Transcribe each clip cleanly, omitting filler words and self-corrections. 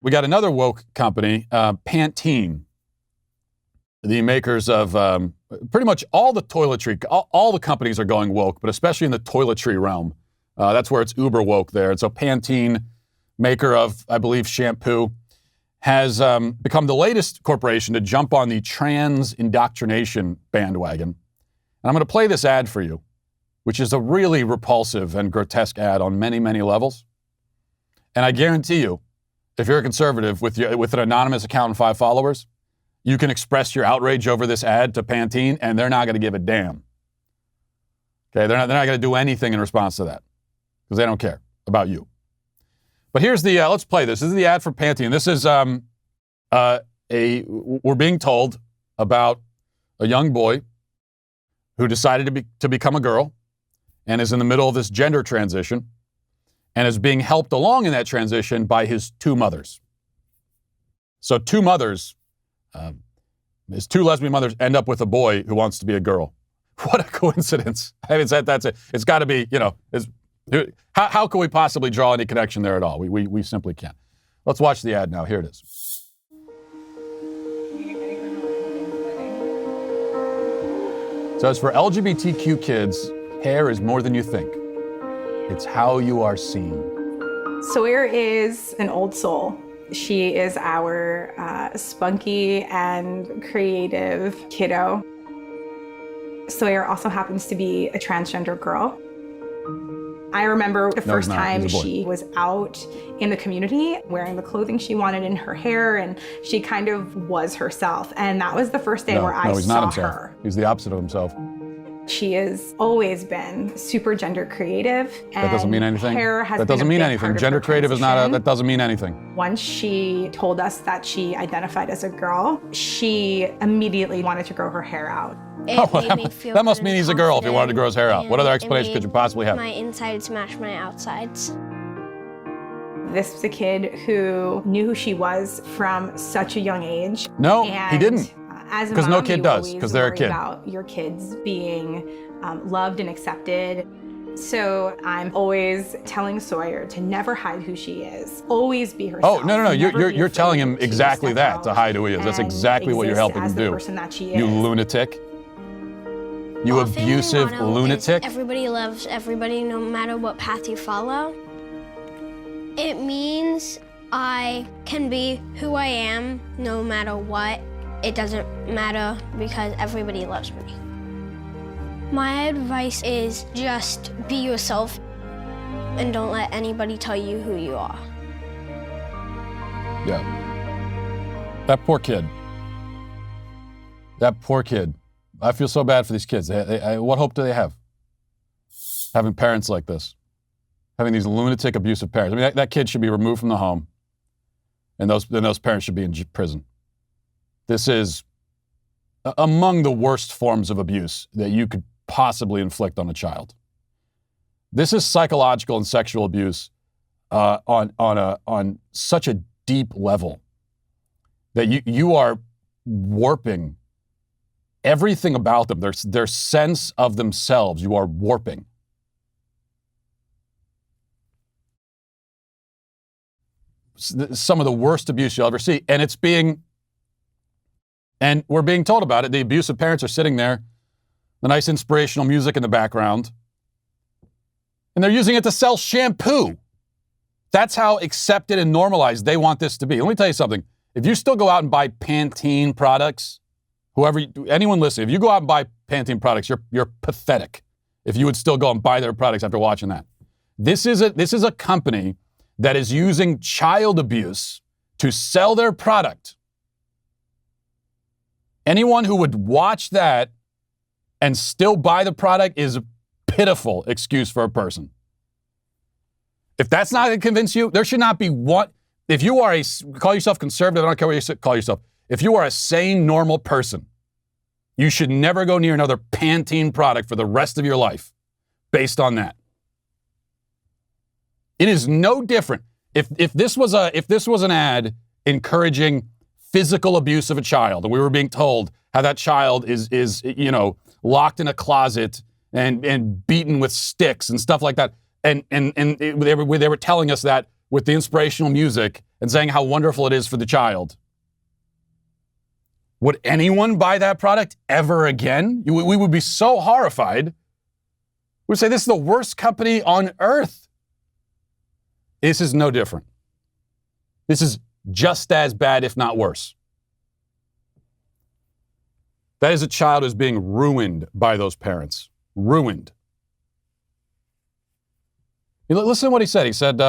We got another woke company, Pantene, the makers of pretty much all the toiletry. All the companies are going woke, but especially in the toiletry realm. That's where it's uber woke there. And so Pantene, maker of, I believe, shampoo, has become the latest corporation to jump on the trans indoctrination bandwagon. And I'm going to play this ad for you, which is a really repulsive and grotesque ad on many, many levels. And I guarantee you, if you're a conservative with an anonymous account and 5 followers, you can express your outrage over this ad to Pantene, and they're not going to give a damn. Okay, they're not going to do anything in response to that because they don't care about you. But here's the let's play this. This is the ad for Pantene. This is we're being told about a young boy who decided to become a girl and is in the middle of this gender transition and is being helped along in that transition by his 2 mothers. So 2 mothers, his 2 lesbian mothers end up with a boy who wants to be a girl. What a coincidence. I mean, that's it. It's got to be, how can we possibly draw any connection there at all? We simply can't. Let's watch the ad now. Here it is. So as for LGBTQ kids, hair is more than you think. It's how you are seen. Sawyer is an old soul. She is our spunky and creative kiddo. Sawyer also happens to be a transgender girl. I remember the first time she was out in the community wearing the clothing she wanted in her hair, and she kind of was herself. And that was the first day where I saw her. He's the opposite of himself. She has always been super gender creative. That doesn't mean anything. That doesn't mean anything. Gender creative is not that doesn't mean anything. Once she told us that she identified as a girl, she immediately wanted to grow her hair out. That must mean he's a girl if he wanted to grow his hair out. What other explanation could you possibly have? My insides match my outsides. This was a kid who knew who she was from such a young age. No, he didn't. As a because mom, no kid does, because they're a kid. About your kids being loved and accepted. So I'm always telling Sawyer to never hide who she is. Always be herself. Oh, no. You're telling him exactly that, to hide who he is. That's exactly what you're helping him do. You lunatic. You abusive lunatic. Everybody loves everybody no matter what path you follow. It means I can be who I am no matter what. It doesn't matter because everybody loves me. My advice is just be yourself and don't let anybody tell you who you are. Yeah. That poor kid. That poor kid. I feel so bad for these kids. What hope do they have? Having parents like this. Having these lunatic, abusive parents. I mean, that kid should be removed from the home. And those parents should be in prison. This is among the worst forms of abuse that you could possibly inflict on a child. This is psychological and sexual abuse on such a deep level that you are warping everything about them, their sense of themselves. You are warping. Some of the worst abuse you'll ever see, and we're being told about it. The abusive parents are sitting there, the nice inspirational music in the background, and they're using it to sell shampoo. That's how accepted and normalized they want this to be. Let me tell you something. If you still go out and buy Pantene products, anyone listening, if you go out and buy Pantene products, you're pathetic. If you would still go and buy their products after watching that. This is a company that is using child abuse to sell their product. Anyone who would watch that and still buy the product is a pitiful excuse for a person. If that's not going to convince you, there should not be one. If you are call yourself conservative, I don't care what you call yourself. If you are a sane, normal person, you should never go near another Pantene product for the rest of your life based on that. It is no different. If this was an ad encouraging physical abuse of a child, and we were being told how that child is locked in a closet and beaten with sticks and stuff like that, and they were telling us that with the inspirational music and saying how wonderful it is for the child. Would anyone buy that product ever again? We would be so horrified. We would say, this is the worst company on earth. This is no different. This is just as bad, if not worse. That is a child who's being ruined by those parents. Ruined. Listen to what he said. He said,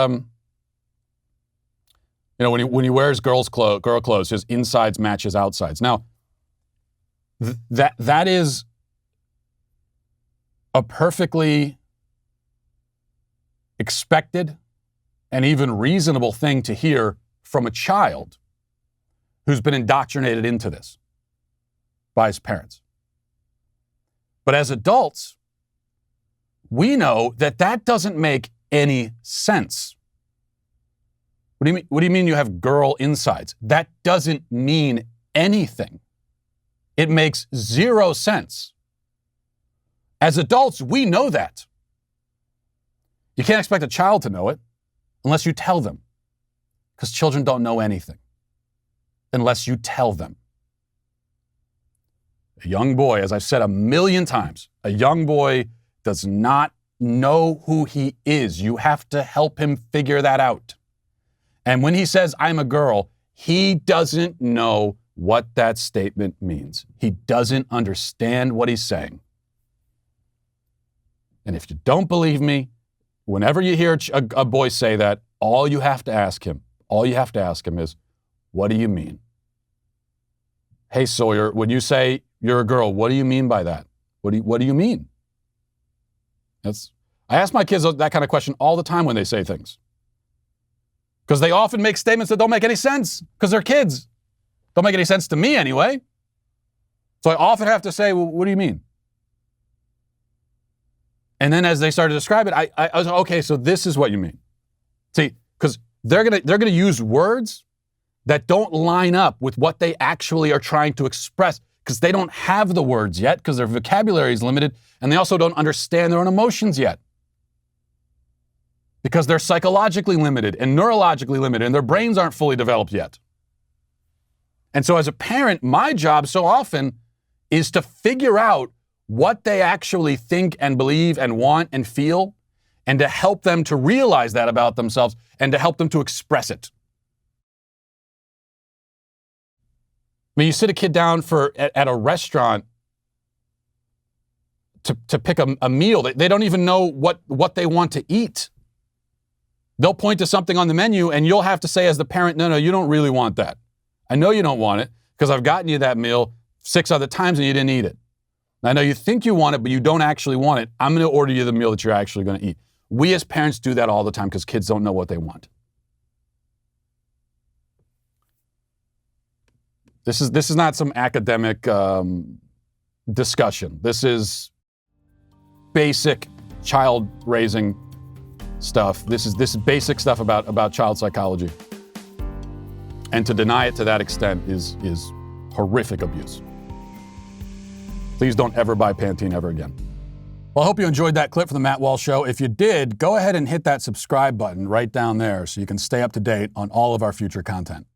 when he wears girl clothes, his insides match his outsides. Now, that is a perfectly expected and even reasonable thing to hear from a child who's been indoctrinated into this by his parents. But as adults, we know that that doesn't make any sense. What do you mean you have girl insides? That doesn't mean anything. It makes zero sense. As adults, we know that. You can't expect a child to know it unless you tell them, because children don't know anything unless you tell them. A young boy, as I've said a million times, a young boy does not know who he is. You have to help him figure that out. And when he says, I'm a girl, he doesn't know what that statement means. He doesn't understand what he's saying. And if you don't believe me, whenever you hear a boy say that, all you have to ask him is, what do you mean? Hey, Sawyer, when you say you're a girl, what do you mean by that? What do you mean? I ask my kids that kind of question all the time when they say things. Because they often make statements that don't make any sense, because they're kids. Don't make any sense to me anyway. So I often have to say, well, what do you mean? And then as they start to describe it, I was, okay, so this is what you mean. See, because they're gonna use words that don't line up with what they actually are trying to express, because they don't have the words yet, because their vocabulary is limited, and they also don't understand their own emotions yet. Because they're psychologically limited and neurologically limited, and their brains aren't fully developed yet. And so as a parent, my job so often is to figure out what they actually think and believe and want and feel, and to help them to realize that about themselves and to help them to express it. I mean, you sit a kid down at a restaurant to pick a meal. They don't even know what they want to eat. They'll point to something on the menu and you'll have to say as the parent, no, you don't really want that. I know you don't want it because I've gotten you that meal 6 other times and you didn't eat it. I know you think you want it, but you don't actually want it. I'm going to order you the meal that you're actually going to eat. We as parents do that all the time because kids don't know what they want. This is not some academic discussion. This is basic child raising stuff. This is basic stuff about child psychology. And to deny it to that extent is horrific abuse. Please don't ever buy Pantene ever again. Well, I hope you enjoyed that clip from the Matt Walsh Show. If you did, go ahead and hit that subscribe button right down there so you can stay up to date on all of our future content.